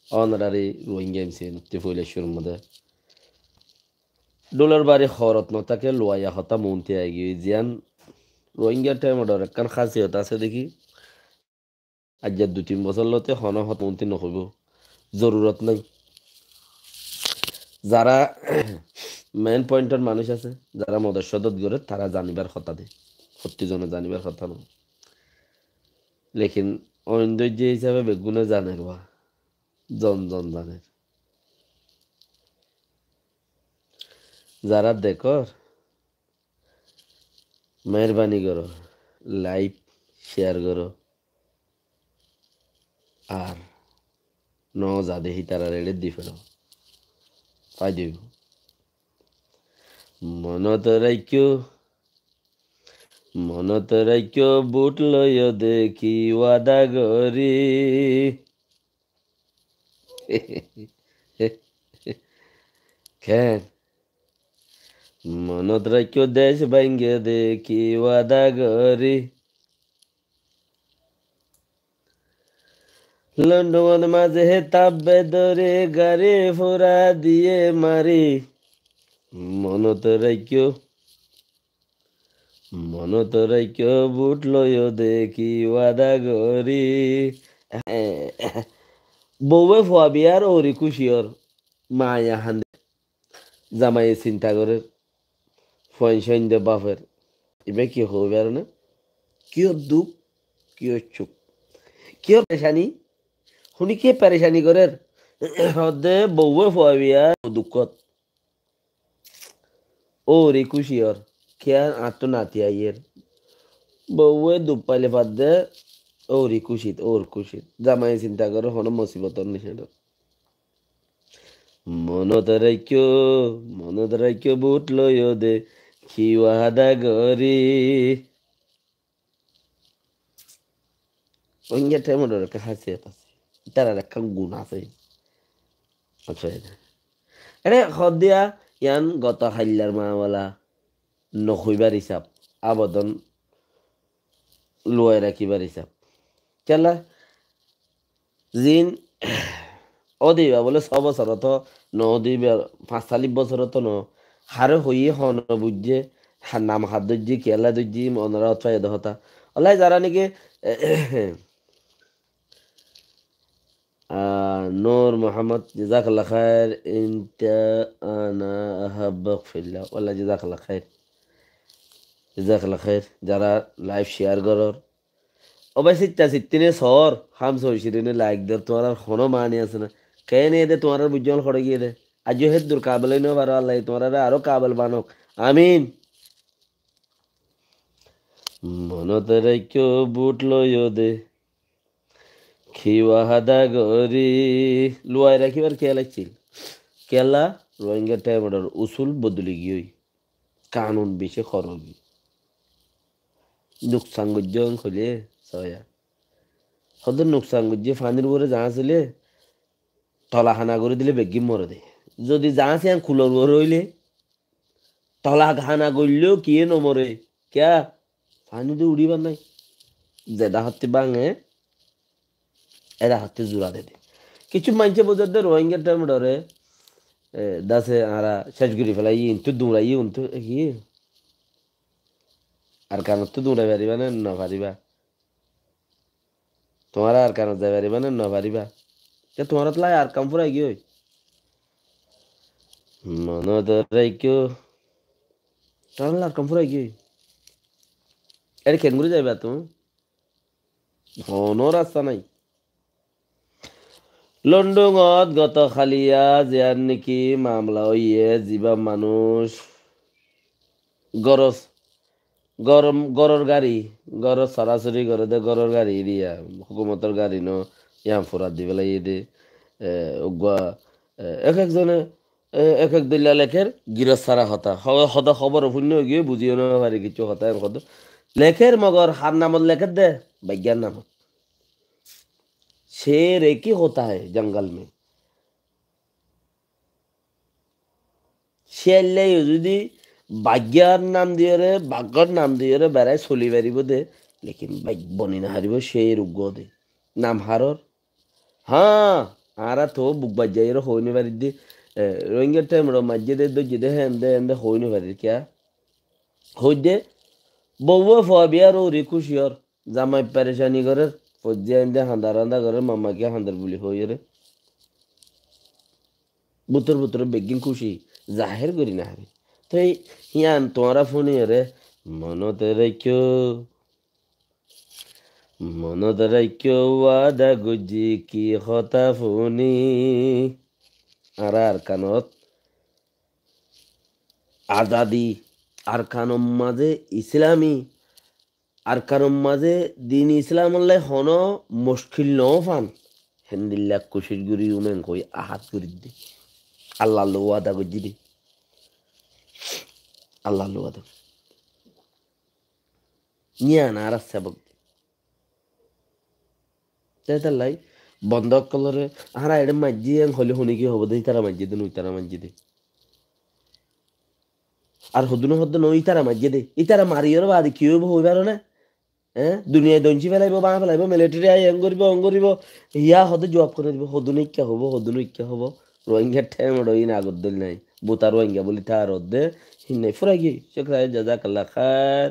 honorary Rohingya imsin tifule şurumada. Dolar bari খরচ ন থাকে লোয়া হতা মন্তে আগে জিয়ান রোহিঙ্গা টাইম অর্ডার কান খাসিয়ত আছে দেখি আজ 2-3 বছর লতে হন হত মন্তে নকইব জরুরত নাই যারা মেন পয়েন্টের মানুষ আছে যারা মদস্যদত করে তারা জানিবার কথা দে সত্যিজনে জানিবার কথা নয় লেকিন ঐন্দর্য হিসাবে বেগুনে জানের বা জন জন জানের যারা দেখর মেহরবানি করো লাইক শেয়ার করো আর ন যা দেখি তারা রেডে দি ফেলো পাই দিব মনত রাইক্য বুট লয় দেখি ওয়াদা গরি খেন মনত রাইক্য দেশ ভাঙ্গে দেখি ওয়াদা গরি লন্ডন মাঝে তাব্বে ধরে গাড়ি ফোরা দিয়ে মারি মনত রাইক্য বুট লয় দেখি ওয়াদা গরি বউয়ে ফোয়া বিয়ার ওরি খুশিয়র মায়া হান জামাই চিন্তা করে ফয়েন দে বাপের এবে কি হবে আর না কিয় দুঃখ কিয় চুপ কিয় পেরেশানি শুনি কে পেরেশানি করে হদে বউয়ে ফোয়া বিয়ার দুঃখত ওরি খুশিয়র খেয়ার আট নাতি আইয়ের বউয়ে দুপ পাইলে বাদ দে ওরি খুশিত জামাই চিন্তা করে হন মুসিবতর নিষেধ মনত রাইক্য বুট লয় দে খিওয়াদা গরি অন্য টাইমে একটা হাসিয়ত আছে তার একটা গুণ আছে আচ্ছা এরে সদিয়া ইয়ান গত হাইলার মাওয়ালা নখইবার হিসাব আবেদন লয় রাখিবার হিসাব কেলা জিন অদিবা বলে 6 বছর তো নদিবা 45 বছর তো ন হারে হইয়ে হন বুঝছে নাম হাত দর্জি কেলা দর্জি মনরা অথবা হতা ওলাই যারা নাকি নূর মোহাম্মদ জাজাকাল্লাহ খায়ের ইনতা আনা আহাব্বাক ফিল্লাহ ওয়াল্লাহ জাজাকাল্লাহ খায়ের যারা লাইভ শেয়ার করর অবশ্যই চিত্তিনে সর হাম সরষিরিনে লাইক দর তোমার হনো মানি আছে না কে নিয়ে দে তোমার বুঝল খড়ে গিয়ে দে আজ হে দূর কাবল নো বারো আল্লাহ তোমার আরো কাবল বানক আমিন মনত রাইক্য বুট লয় দে খিওয়াদা গরি লুয়াই রাখিবার খেয়াল আছিল কেলা রোহিঙ্গা টাইম অর্ডার উসুল বদলি গিয়ে কানুন বেশি খরবি নুকসান গুজ্জন খলে সয়া সদর নুকসান গুজ্জে ফানির উপরে যা ছিলে তলা হানা করে দিলে বেগি মরে দে যদি যা আছে খুলর রইলে তলা হানা করলেও কিয়ে নমরে ক্যা ফানি তো উড়িবার নাই জেদা হাতে বাঙে এরা হাতে জোড়া দে কিছু মানছে বোঝার দে রোহিঙ্গা টাইম ডরে দাসে আরা শেষ করে ফেলাই ইন্তু দৌড়াই উন্তু কি আর কানত তো দৌড়াই পারিবা না ন পারিবা তোমার আর কানত যাই পারিবা না ন পারিবা তোমার লাই আর কাম ফুরাই গিয়ে মনত রাইক্য তাহলে আর কাম ফুরাই গিয়ে এর কেন করে যাইবা তুমি কোনো রাস্তা নাই লন্ডনত গত খালিয়া যার নাকি মামলা হইয়ে যিবা মানুষ গরজ গরর গাড়ি গরর সরাসরি করে দে গরর গাড়ি দিয়া হুকুমতর গাড়ি ন ইয়াম ফুরাত দি পেলাই দে এক একজনে এক এক দিল্লা লেখের গিরজ সারা হতা সদা খবর শূন্য গিয়ে বুঝিও না পারি কিছু হতা কত লেখের মগর হার নামত লেখের দে বিজ্ঞান নামত शेर एक ही होता है जंगल में शेरले যদি বাগ্যার নাম দিয়ে রে বাঘর নাম দিয়ে রে বেড়ায় চলি পারিব দে লেকিন বাইক বনি না হারিব সেই রোগ দে নাম হারর হ্যাঁ আরা তো বুক বাজাইরো হইনি পারি দি রোহিঙ্গা টাইম র মাঝে দে জিদে হেন্দে হেন্দে হইনি পারি কিয়া হইদে বউও ফবিয়ার ও রিকুশিয়র জামাই পেরেশানি করে ফজ্জে হেন্দে হান্দা রান্দা করে মামাকে হান্দার বুলি হই রে বুতর বুতর বেগিন খুশি জাহের করি না হারি তো এই ইয়ান তোমারা ফোনে রে মনতে রেখো মনত রাখিও ওয়াদা গুজি কি হতা ফোনি আর কানত আজাদি আর কানম মাঝে ইসলামী আর কানম মাঝে দিন ইসলাম আল্লাহ হন মুশকিল ন ফান হেন্দিল্লা কুশির গুরি উমেন কই আহাত করি দি আল্লাহ ওয়াদা গুজি দি আল্লাহ ওয়াদা নিয়া না আর সেবক তাই বন্ধ কলরে আহারা এটা মাঝি হলে শুনি কি হব দেই তারা মাঝি দিন ওই তারা মাঝি দে আর হদ্দুন ইতারা মাঝে দে ইতারা মারিয়র বাদি কি হইব হইবার না দুনিয়ায় দঞ্চি ফেলাইব বাঁ ফেলাইব মিলিটারি আই অং করিব ইয়া হদে জবাব করে দিব হদুন ইক্কা হব রোহিঙ্গার টাইম রোহিন আগর দল নাই বুতা রোহিঙ্গা বলি তার অর্ধে হিন্নাই ফুরাই গিয়ে শেখরাই জাজাকাল্লাহ খার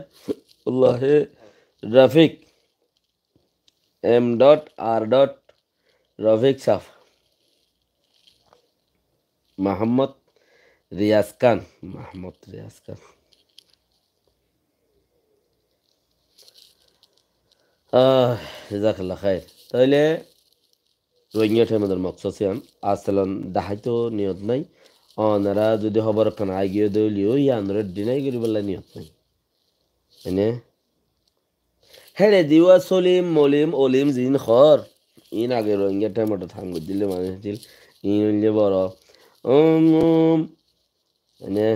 আল্লাহ রফিক M.R. রফিক সাফ মাহমদ রিয়াজ খান জাজাকাল্লাহ খায়ের তাহলে রোহিঙ্গা টাইমাদের মকসদ সিয়ান আসলান দাহাইতো নিয়ত নাই অনারা যদি খবর কান আগিয়ে দলিও ইয়ানরে ডিনাই করি বললা নিয়ত নাই এনে হেরে দিওয়া সলিম মলিম অলিম জিন খর ইন আগে রোহিঙ্গা টাইমটা থাম করে দিলে মানুষ দিল ইন হইলে বড় এনে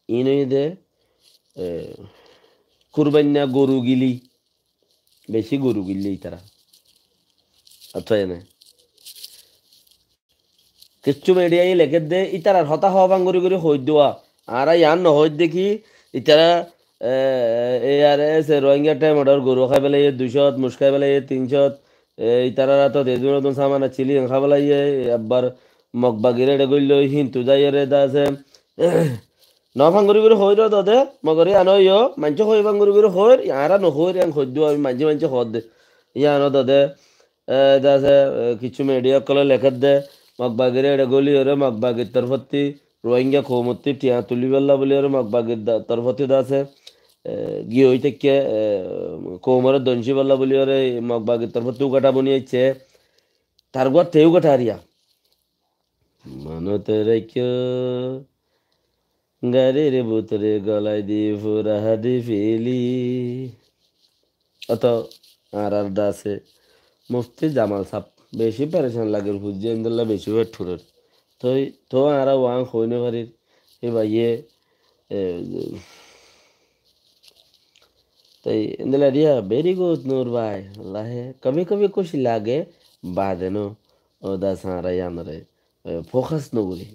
ইন হইদে কুরবান্না গরু গিলি বেশি গরু গিলি তারা আচ্ছা এনে কিচ্ছু মিডিয়াই লেখে দে ইতার হতা হওয়া বাঙ্গুরি করে হই দেওয়া আর ইয়ান নহই দেখি ইতারা ARS রোহিঙ্গা টাইম অর্ডার গরু খাই পেলাই 200 মুসকাই পেলাই 300 ইতারা তো দেদুন নতুন সামান চিলি খা পেলাই একবার মগবাগিরে এটা গইল হিন্তু যাইরে দাসে ন ভাঙ্গুরি করে হই রে দে মগরি আনো ইয়ো মাঞ্চ হই ভাঙ্গুরি করে হই ইয়ারা নহই রে হই দেওয়া আমি মাঝে হদ দে ইয়ানো দে দাসে কিছু মিডিয়া কলে লেখে দে মগবাগিরে এটা গলি ওরে মগবাগির তরফতি রোহিঙ্গা খৌমতি টিয়া তুলি বেল্লা বলি ওরে মগবাগির তরফতি দাসে গিয়ে ওই থেকে কৌমরের দঞ্চি বেল্লা বলি ওরে মগবাগির তরফতি উকাটা বনিয়েছে তার ঘর তেউ কাটা হারিয়া মনতে রেখো গাড়ির বুতরে গলায় দি ফুরা হাদি ফেলি অত আর দাসে মুফতি জামাল সাপ বেশি পেরেশান লাগে হুজ্জে ইন্দুল্লাহ বেশি হয়ে ঠুরের তো আর ওয়াং হইনে পারির এ ভাইয়ে তাই ইন্দুল্লাহ রিয়া ভেরি গুড নূর ভাই আল্লাহ কবি কবি খুশি লাগে বাদেনো ও দা সারা ইয়ানরে ফোকাস নগরি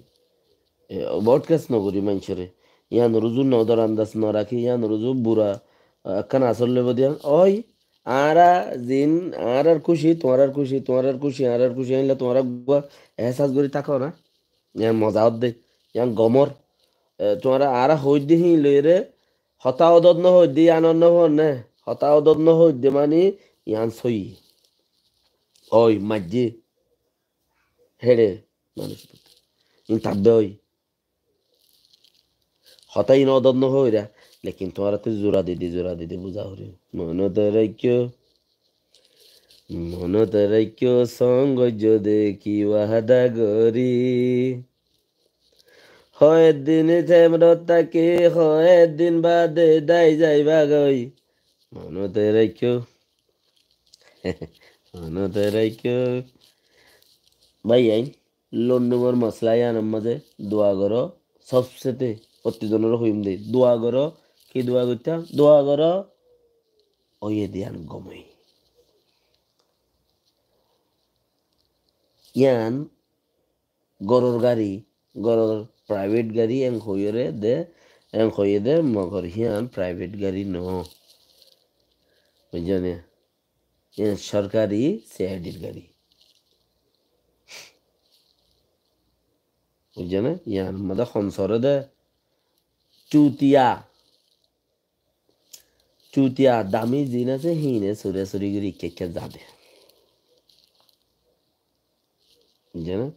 বডকাস্ট নগরি মানুষরে ইয়ান রুজু নদর আন্দাজ ন রাখি ইয়ান রুজু বুড়া কান আসল লেব দিয়া ওই আরা জিন আর খুশি তোমার আর খুশি আনলে তোমার এহসাস করি থাকো না ইয়ান মজা দে ইয়ান গমর তোমার আর হই দিহি লইরে হতা অদন্ন হই দি আনন্দ হন নে হতা অদন্ন হই দে মানে ইয়ান সই ওই মাঝে হেড়ে মানুষ ইন থাকবে ওই হতাই নদন্ন হইরা লেকিন তোমার তো জোড়া দিদি বুঝা হরে মনত রাখিও সঙ্গ যদি কি ওয়াদা গরি হয় দিন তাকে হয় দিন বাদে দাই যাইবা গই মনতে রাখিও মনতে রাখিও ভাই আইন লন্ডুমর মশলাই আনার মাঝে দোয়া করো সবসেতে প্রতিজনের হইম দে দোয়া করো কি দোয়া করতাম দোয়া করো ওয়ে দিয়ান গমই ইয়ান গরুর গাড়ি গরুর প্রাইভেট গাড়ি এং হইয়ে দে মগর হিয়ান প্রাইভেট গাড়ি ন বুঝানে সরকারি সিআইডির গাড়ি, বুঝছে না? ইয়ার মধ্যে খনসরে দে চুতিয়া চুতিয়া দামি জিন আছে হিনে সরে সরি করে ইকে যাবে, বুঝছে না?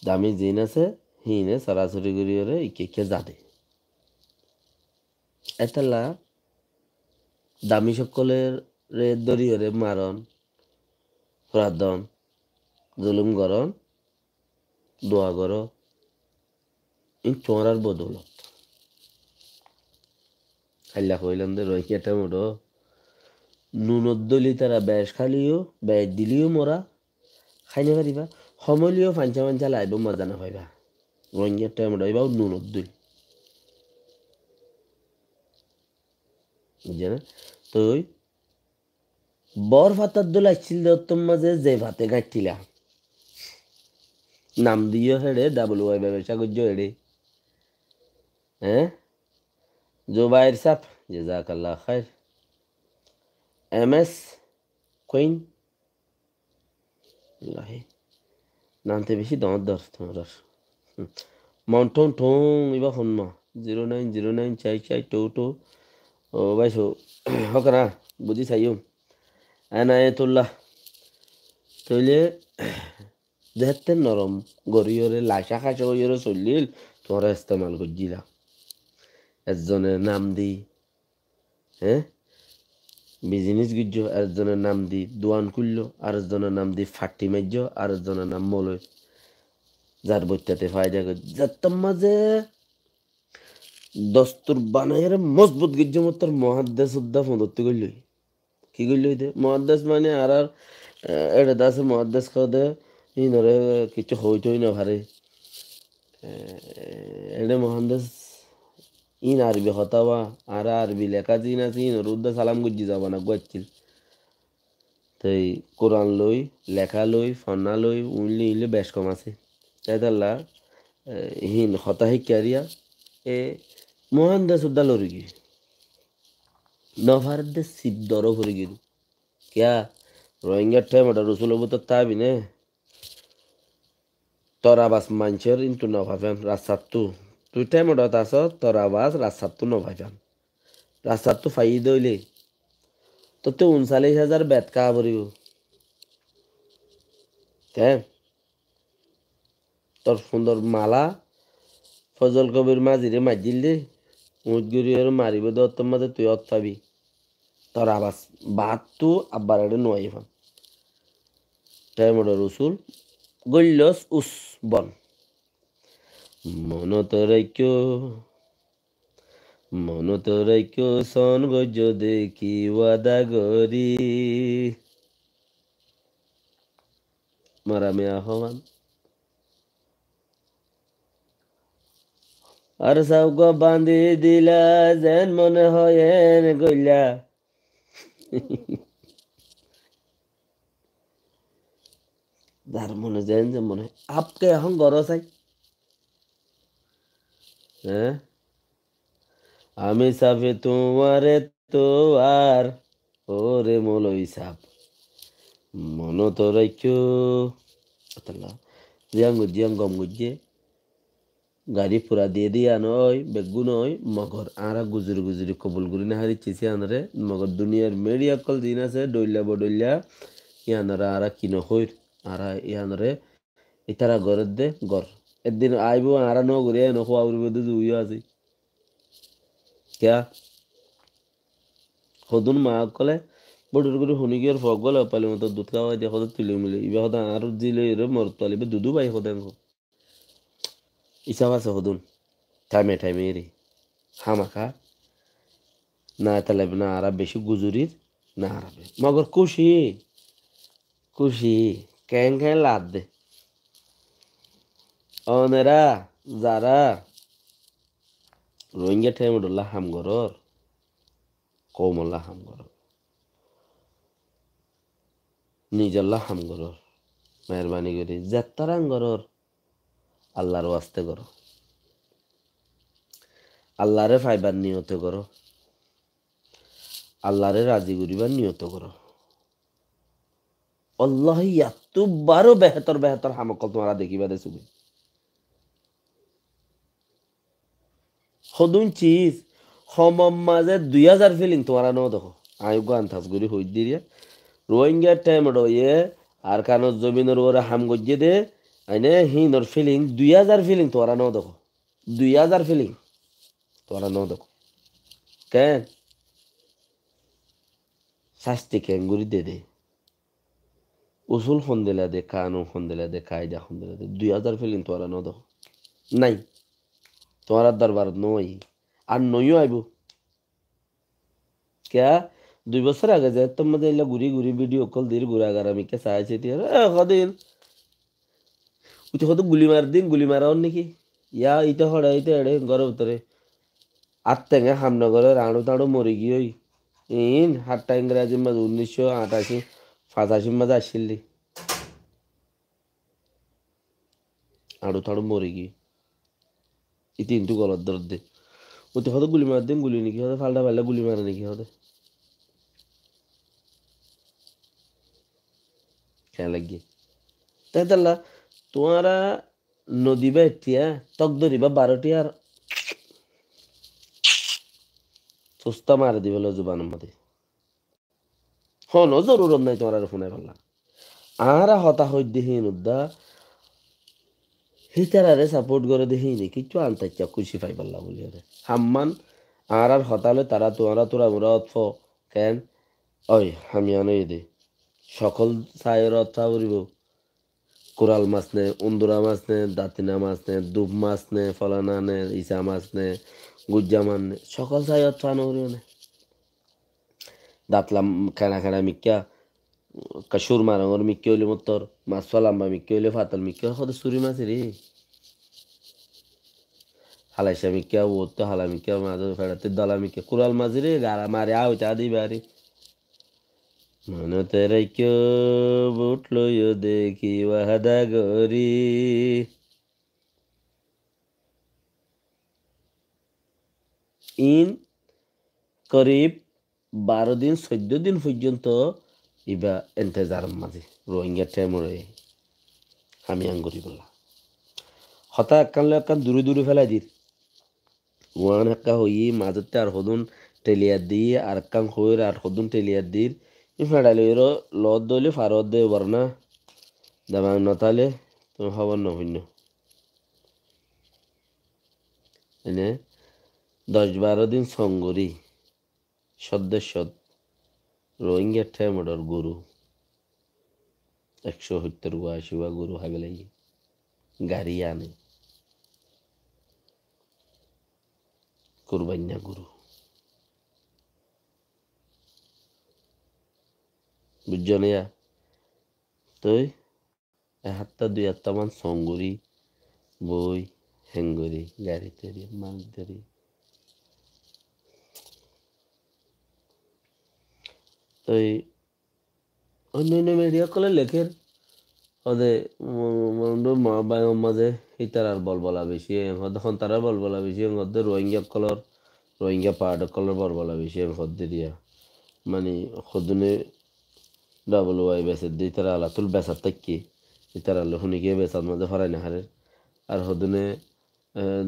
দামি জিন আছে হিনে সরাসরি করে ওরে ইকে যাবে। এতলা দামি সকলের রে দরিয়রে মারণ প্রাদন জুলুম গরণ দোয়া গর ইন চোরার বদৌলত আল্লাহ কইলাম দে রইকেটা মোড়ো নুনদ্দলি তারা বেশ খালিও বেশ দিলিও মোরা খাইনে পারিবা সমলিও ফাঞ্চা ফাঞ্চা লাইব মজা না পাইবা রঙিয়াটা মোড়ো এবার নুনদ্দুল, বুঝছে না? তো বর ফাতার দোল আসছিল দত্তম মাঝে যে ভাতে গাঁটিলা নাম দিও হেড়ে ডাবল ওয়াই ব্যবসা করছো হেড়ে, হ্যাঁ জোবাইর সাপ জাজাকাল্লাহ খায়ের MS কুইন লাহি নামতে বেশি দমত দর তোমার মন্টন ঠোং এবার শুন 0909 চাই চাই টু ও বাইশো হোক না বুঝি চাইও এনায়েতুল্লাহ তৈলে দেখতে নরম গরিয়রে লাশা খাসা গরিয়রে চলিল তোমরা ইস্তেমাল করছিলা একজনের নাম দি, হ্যাঁ বিজনেস গুজ্জ আরেকজনের নাম দি দোয়ান খুললো, আরেকজনের নাম দি ফাটি মার্য, আরেকজনের নাম মলয় যার বইটাতে ফায়দা করে যার মাঝে দস্তুর বানাইয়ের মজবুত গির্জ মতর মহাদ্দেশ উদ্দা ফোনতে করল কি করল দে মহাদ্দেশ মানে আর এটা দাসে মহাদ্দেশ খাওয়া ই নরে কিছু হইতই না ভারে এটা মহাদ্দেশ ইন আরবি হতাবা আর আরবি লেখা জিন আছে ইনর উদ্দা সালাম গুজি যাবা না গোয়াচ্ছিল তাই কোরআন লই লেখা লই ফন্না লই উইনলি ইনলে বেশ কম আছে তাই তাল্লা হিন হতা শিক্ষারিয়া এ মহাদ্দেশ উদ্দা লড়ি নভারদে সিপ দর ভরে গেল क्या रोहिंग्या ठेमटा रसुल तो ताबी ने तराबास मानचर इंटू नभाफेन रासात्तु तुई ठेमटा तास तराबास रासात्तु नभाफेन रासात्तु फाइद हইলে तो 39,000 বেত কা ভরিব কে তোর সুন্দর মালা ফজল কবির মাঝিরে মাজিল দে মুজগুরির মারিব দত্তম মাঝে তুই অত পাবি তোর আবাস বাহাত্তু আব্বার এডে নোয়াই ফান টাইমটা রসুল গল্লস উস বন মনত রাইক্য সন গজ দেখি ওয়াদা গরি মারামে আহ্বান আর সব বান্ধি দিলা যেন মনে হয় গইলা যার মনে যেন যে মনে আপকে এখন গর চাই হ্যাঁ আমি সাফে তোমারে তো আর ওরে মলই সাপ মনো তো রাইক্য জিয়াং গম গুজে গাড়ি পুরা দিয়ে দিয়া নয় বেগু নয় মগর আরা গুজুরি গুজুরি কবুল গুরি না হারি চিসি আনরে মগর দুনিয়ার মেডিয়া কল দিন আছে ডইলা বডইলা ইয়ানরা আরা কিনো হইর আরা ইয়ানরে ইতারা গরের দে গর একদিন আইব আরা ন ঘুরে ন খোয়া উড়বে দু জুইও আছে ক্যা সদুন মা কলে বড়ুর করে শুনি গিয়ে ফগ গলে পালি মতো দুধ খাওয়া দিয়ে সদ তুলে মিলে ইবা সদা আর দিলে মর তালিবে দুধু পাই সদাং ইসাব আছে সদুন টাইমে টাইমে রে হামাখা না তাহলে না আর বেশি গুজুরির না হারাবে মগর খুশি খুশি ক্যাং ক্যাং লাদ দে অনেরা যারা রোহিঙ্গা ঠেমডুল্লাহ হামগরর কৌমল্লাহ হামগরর নিজল্লাহ হামগরর মেহরবানি করি যাত্তারাং গরর আল্লাহর ওয়াস্তে করো আল্লাহরে ফাইবার নিয়ত করো আল্লাহরে রাজি করিবার নিয়ত করো অল্লাহি এত বারো বেহতর বেহতর হামকল তোমরা দেখিবা দে ছবি সদুন চিজ সমম মাঝে 2000 ফিলিং তোমরা ন দেখো আয়ুগ আন্তাজ গুরি হই দিয়ে রোহিঙ্গা টাইম রয়ে আর কানত জমিনের ওরা হাম গজ্জে দে আইনে হিনর ফিলিং 2000 ফিলিং তোমরা ন দেখো 2000 ফিলিং তোমরা ন দেখো কেন শাস্তি কেন গুরি দে উসুল ফন্দিলা দে কানুন ফন্দিলা দে কায়দা ফন্দিলা দে 2000 ফিলিং তোমরা ন দেখো নাই তোমার দরবার নই আর নইও আইব क्या 2 বছর আগে যে তোমাদের এলা ঘুরি ঘুরি ভিডিও কল দিয়ে ঘুরাগার আমি কে চাইছি তিয়া কদিন উঠে কত গুলি মারাও নাকি ইয়া ইটা হড়া ইটা এড়ে ঘরের ভিতরে আত্মেঙ্গে হামনগরের আড়ু তাড়ু মরি গিয়ে হাটটা ইংরাজি মাঝে 1988 85 মাঝে আসছিলি আড়ু তাড়ু মরি গিয়ে ইতি ইন্তু গলত দর দে উঠে কত গুলি মার দিন গুলি নাকি হতে ফাল্টা ফাল্টা গুলি মারে নাকি হতে খেয়া লাগিয়ে তাই তাল্লা তোমারা নদী বা এতিয়া তক ধরিবা 12টি আর সুস্তা মারে দিবে জুবানের মধ্যে হন জরুরত নাই তোমার ফোনে পারলা আরা হতা হই দিহীন উদ্দা হিতারারে সাপোর্ট করে দিহীন কিছু আনতাইচা খুশি পাই পারলা বলি রে হাম্মান আর হতালে তারা তোরা মোরা অথ কেন ওই আমি আনই দে সকল সায়ের অর্থ করিব কোরাল মাছ নে উন্দুরা মাছ নে দাতিনা মাছ নে দুব মাছ নে ফলানা নে ইসা মাছ নে গুজ্জামান নে সকল সাই অর্থ আনরিও নে দাতলাম খানা খানা মিক্কা কাশুর মারঙর মিক্কি হইলে মতর মাছ ফালাম্বা মিক্কি হইলে ফাতাল মিক্কি হতে সুরি মাছ রে হালাইসা মিক্কা ও তো হালা মিক্কা মাছ ফেড়াতে দলা মিক্কা কুরাল মাছ রে গারা মারে আও চা দি বাড়ি মনে তেরে কেউ উঠলো দেখি ওয়াহাদা গরি ইন করিব 12 দিন 14 দিন পর্যন্ত ইবা এন্তেজার মাঝে রোহিঙ্গা টেমরে আমি আঙ্গুরি বললাম হতা একানলে একান দূরে দূরে ফেলাই দির ওয়ান একা হই মাঝতে আর হদুন টেলিয়ার দিয়ে আর একান হইর আর হদুন টেলিয়ার দির ই ফেড়াইলে লত দইলে ফারত দে বরনা দাবাং নতালে তুমি খবর নহন্য এনে 10-12 দিন সঙ্গরি সদ্য রোহিঙ্গা টেমডর গরু 170-80 গরু হাগলাই গাড়ি আনে কুরবাইনা গরু বুঝছো না তুই 1 হাত্তা 2 হাত্তা মান সঙ্গরি বই হেঙ্গরি গাড়ি তৈরি মাল তৈরি তুই অন্যান্য মিডিয়া কলে লেখের ওদের মাঝে হিতার আর বলবলা বেশি এখন তারা বলবলা বেশি ওদের রোহিঙ্গা পাহাড় কলর বলবলা বেশি হদ্দে দিয়া মানে সদনে ডাবল ওয়াই বেসার দিয়ে তারা আলাতুল বেসার থাকি তারা আলো শুনি গিয়ে বেসার মাঝে ফরাই না হারে আর সদনে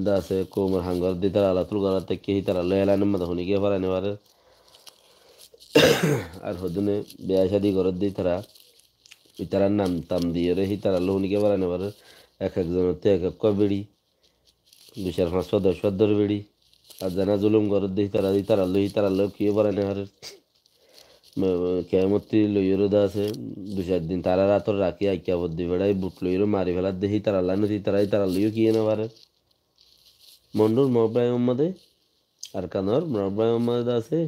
দাসে কোমর হাঙ্গর দিয়ে তারা আলাতুল গলার থাকি তারা আলো এলানের মাঝে শুনি গিয়ে ফরাই না পারে আর সদনে বিয়া শাদি ঘরত দিয়ে তারা ইতারার নাম তাম দিয়ে রে হিতার আলো শুনি গিয়ে ফরাই না পারে একজনের তো এক বেড়ি 2-4-5-10 বেড়ি আর জানা জুলুম ঘরত দিয়ে তারা আলো কি ফরাই না হারে কেমতি লইয়েরও দা আছে 2-4 দিন তারা রাতর রাখি আইকিয়া বদ্দি বেড়াই বুট লইয়েরও মারি ফেলার দেখি তারা নদী তারা লইও কি না পারে মন্ডুর মহব্বাই মোহাম্মদে আর কানর মহব্বাই মোহাম্মদ আছে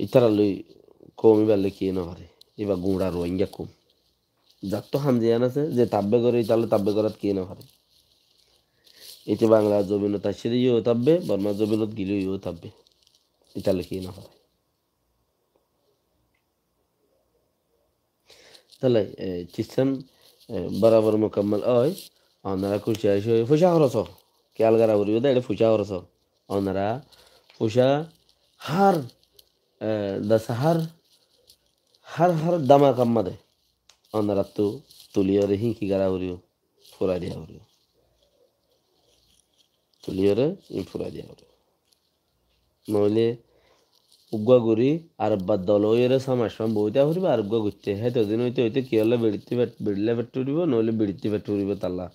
ইতারা লই কমি বাড়লে কি না পারে এবার গুঁড়া রোহিঙ্গা কম যার তো হামজিয়ান আছে যে তাব্বে করে তাহলে তাব্বে করাত কি না পারে এতে বাংলা জমিনত আসলে ইও তাব্বে বর্মা জমিনত গিলেও ইও তাব্বে ইতালে কি না পারে তাহলে চিস্তান বরাবর মোকাম্মল হয় ওনারা খুশি আসে ফুসা খরচ খেয়াল করা করিব দে এটা ফুসা খরচ ওনারা ফুসা হার Das har dama kamma de onarattu tuliyore hinki gara uriyo fura dia uriyo tuliyore in fura dia uriyo নইলে উগ্গা গুড়ি আর বাদ্দল ওইরে সামাসম বইতে হরিবে আর উগ্গা গুচ্ছে হেতো দিন হইতে হইতে কি হলে বেড়িলে পেট্টু উড়িব নইলে বেড়িতে পেট্টু উড়িব তাল্লা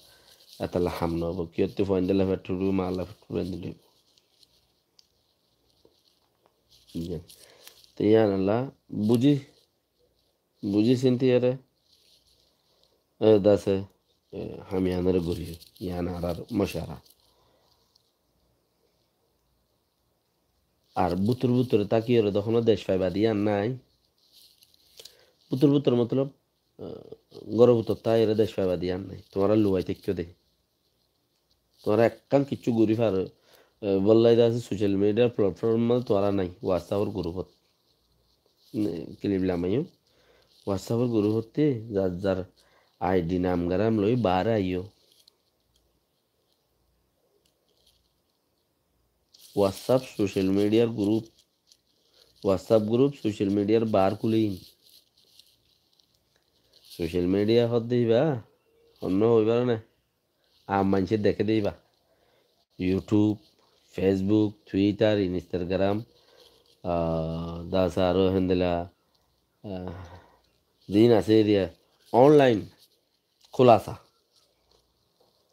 এতাল্লা হাম নব কি হতে ফয়েন দিলে পেট্টু উড়িব মাল্লা পেট্টু উড়িব তো ইয়ান আল্লাহ বুঝি বুঝি চিন্তি এরে দাসে আমি আনার ঘুরি ইয়ান আর মশারা আর বুতুর বুতুরে তাকিয়ে তখনও দেশ পাইবা দিয়া নাই বুতুর বুতুর মতলব গর্ভবতর তাই এরা দেশ পাইবা দিয়া নাই তোমার লুয়াই থেকে দে তোমার একখান কিচ্ছু ঘুরি ফার বললাই আছে সোশ্যাল মিডিয়ার প্ল্যাটফর্ম তোরা নাই হোয়াটসঅ্যাপের গ্রুপত ক্লিপলাম আইও হোয়াটসঅ্যাপের গ্রুপতে যার যার আইডি নাম গারাম লই বার আইও হোয়াটসঅ্যাপ সোশ্যাল মিডিয়ার গ্রুপ হোয়াটসঅ্যাপ গ্রুপ সোশ্যাল মিডিয়ার বার খুলেইন সোশ্যাল মিডিয়া হত দিবা অন্য হইবার না মানুষে দেখে দিবা YouTube Facebook Twitter Instagram Das আরো হেন্দেলা দিন আছে এরিয়া অনলাইন খোলাসা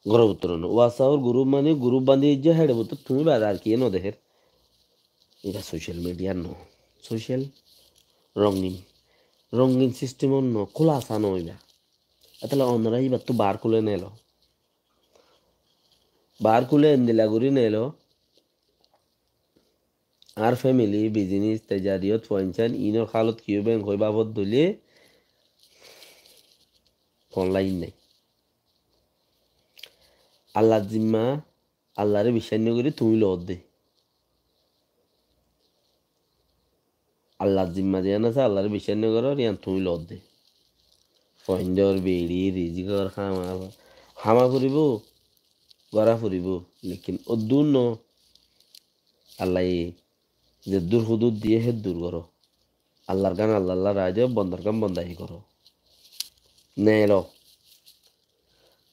গরব উত্তরণ হোয়াটসঅ্যাপের গ্রুপ মানে গ্রুপ বাঁধিয়ে যে হেডে তো তুমি বাজার কি ন দেখের এটা সোশ্যাল মিডিয়ার ন সোশ্যাল রঙিন রঙিন সিস্টেম অন্য খোলাসা নইবা তাহলে অন্যরা এবার তো বার খুলে নেল বার খুলে এন্দিলা ঘুরি নেল আর ফ্যামিলি বিজনেস তেজারিয়ত পঞ্চান ইনর খালত কিউ ব্যাংক হই বাবদ ধরলে অনলাইন নাই আল্লাহ জিম্মা আল্লাহরে বিশ্বাস করে তুমি লত দে আল্লাহ জিম্মা দিয়ে না আল্লাহরে বিশ্বাস করো ইয়ান তুমি লত দে ফইন্দর বেড়ি রিজিকর হামা ফুরিব গড়া ফুরিব লেকিন ও দূর ন আল্লাহ যে দূর হুদুদ দিয়ে হে দূর করো আল্লাহর গান আল্লাহ রায় বন্দার গান বন্দাই করো নেল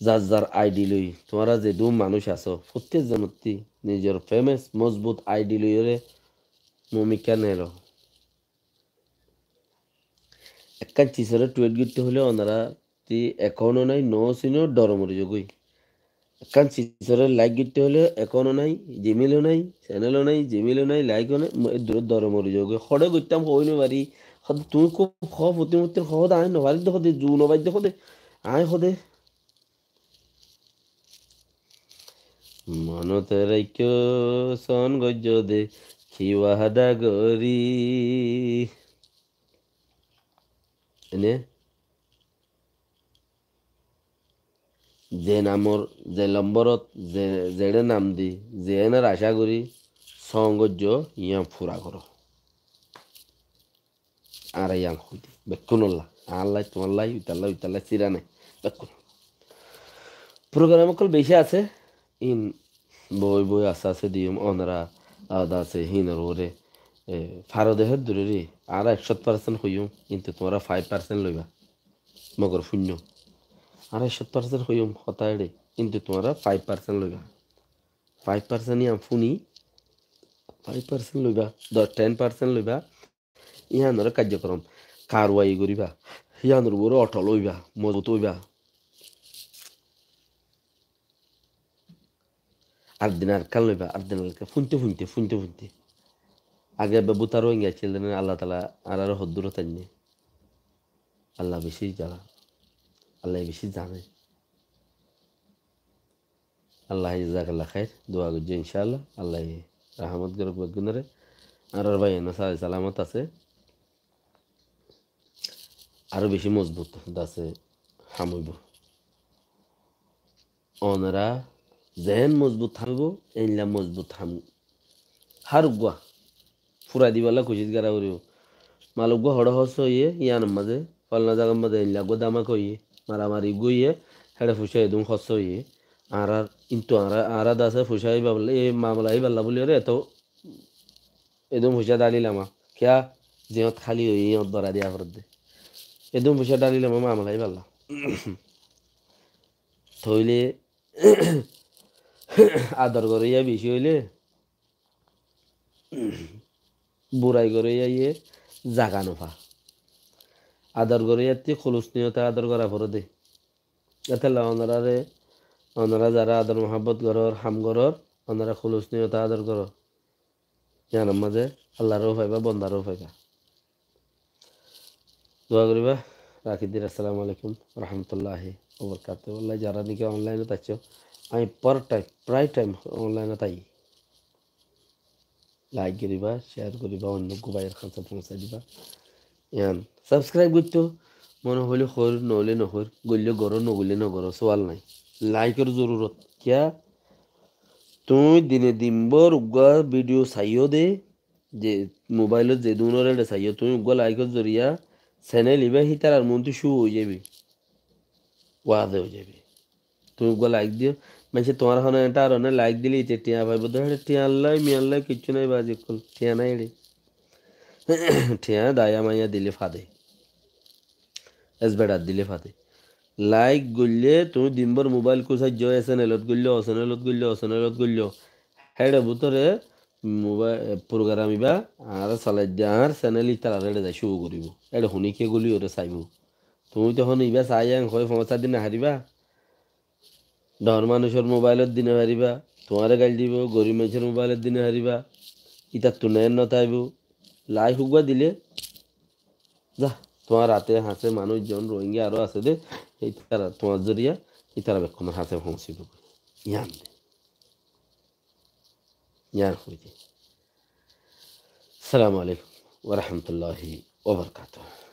যার যার আইডি লই তোমরা যে দু মানুষ আছো প্রত্যেক জনতি নিজের ফেমাস মজবুত আইডি লইরে মমিকা নেল একখান চিসরে টুয়েট গিতে হলে ওনারা তি এখনো নাই ন সিনো ডর মরি যোগই একখান চিসরে লাইক গিতে হলে এখনো নাই জিমেলও নাই চ্যানেলও নাই জিমেলও নাই লাইকও নাই দূর ডর মরি যোগই সদে গইতাম হই নবারি সদ তুমি খুব খ প্রতিমূর্তির সহদ আয় নবারি দেখো দে জু নবারি দেখো দে আয় সদে মনতে রাইক্য সন গজ্য দে খিওয়াদা গরি এনে যে নামর যে লম্বরত যে জেড়ে নাম দি যে এনার আশা করি সঙ্গজ্য ইয়াম ফুরা করো আর ইয়াম হইতে বেকুনল্লা আল্লাহ তোমাল্লাই উতাল্লাই চিরা নাই বেকুন প্রোগ্রাম কল বেশি আছে ইন বই বই আস্তে আস্তে দিম অনারা আদা আছে হিনর ওরে ফারদেহের দূরে রে আর 100% হইম কিন্তু তোমরা 5% লইবা মগর শূন্য আর 100% হইম হতায় কিন্তু তোমরা 5% লইবা 5% ইয়াম ফুনি 5% লইবা 10% লইবা ইহানর কার্যক্রম কারওয়াই করিবা ইহানর উপরে অটল হইবা মজবুত হইবা আর দিন আর কাল লইবা আর দিন ফুনতে আগে বেবুতারও গেছিলেন আল্লাহ তালা আর হদ্দুর তাইনি আল্লাহ বেশি জানা আল্লাহ বেশি জানে আল্লাহ জাকাল্লাহ খাই দোয়া করছি ইনশাআল্লাহ আল্লাহ রাহমত গরক বেগুনারে আর ভাই এনা সালামত আছে আরো বেশি মজবুত আছে হামইব ওনারা যেন মজবুত থামব এইলা মজবুত থাম হার গুয়া ফুরা দিবালা খুশিত গারা করিও মালুক গো হড় হস হইয়ে ইয়ান মাঝে ফলনা জাগার মাঝে এইলা গো দামা কইয়ে মারামারি গইয়ে হেড়ে ফুসে এদম হস হইয়ে আর কিন্তু আর দাসে ফুসাই বাবলে এ মামলাই বাল্লা বলি রে তো এদম ফুসা দালিলামা কিয়া জিয়ত খালি হইয়ে ইয়ত ধরা দিয়া ফরত দে এদম পয়সা ডালিলাম আমার আমলাই পারলা থইলে আদর করে ইয়া বেশি হইলে বুড়াই করে ইয়ে জাগানো ফা আদর করে ইয়াতে খলুস নিয়তে আদর করা পরে দে এতে ওনারা যারা আদর মহাব্বত করর হাম করর ওনারা খলুস নিয়তে আদর করর জানার মাঝে আল্লাহরও পাইবা বন্দারও পাইবা দোয়া করিবা রাখি দিন আসসালামু আলাইকুম রহমতুল্লাহি ওবরকাতুহ আল্লাহ যারা নাকি অনলাইনে থাকছ আমি প্রায় টাইম অনলাইনে তাই লাইক করিবা শেয়ার করিবা অন্য গোবাইয়ের কাছে পৌঁছাই দিবা ইয়ান সাবস্ক্রাইব করতো মনে হইলে হর নহলে নহর গল্য গড় নগলে নগর সওয়াল নাই লাইকের জরুরত কিয়া তুই দিনে দিনভর উগা ভিডিও চাইও দে যে মোবাইলত যে দুনরে চাইও তুমি উগা লাইকের জরিয়া চ্যানেল ইবা হিতার আর মনটি শু হয়ে যাবে ওয়াদে হয়ে যাবে তুমি উগা লাইক দিও মানে তোমার হনে এটা আর অনেক লাইক দিলে ইতে টিয়া পাইব তো টিয়া আল্লাহ মিয়াল্লাহ কিচ্ছু নাই বাজি কল টিয়া নাই রে টিয়া দায়া মাইয়া দিলে ফাদে এসবেডার দিলে ফাদে লাইক গললে তুমি দিনভর মোবাইল কোথায় জয় চ্যানেলত গল্য অচ্যানেলত গল্য হেডে ভিতরে মোবাইল প্রোগ্রাম ইবা আর চালাই দিয়া আর চ্যানেল ইতার আর যাই শুরু করিব এটা শুনিকে গলি ওরে চাইব তুমি তখন ইবা চাই হয় 5 দিন হারিবা ডর মানুষের মোবাইলত দিনে হারিবা তোমারে গাল দিব গরিব মানুষের মোবাইলত দিনে হারিবা ইতার তো নেন নতাইব লাইক হুকবা দিলে যা তোমার হাতে হাসে মানুষজন রোহিঙ্গা আরো আছে দে এই তারা তোমার জরিয়া এই তারা বেক্ষণ হাতে পৌঁছিব ইয়ান দে ইয়ান হইতে আসসালামু আলাইকুম ওয়া রাহমাতুল্লাহি ওয়া বারাকাতুহু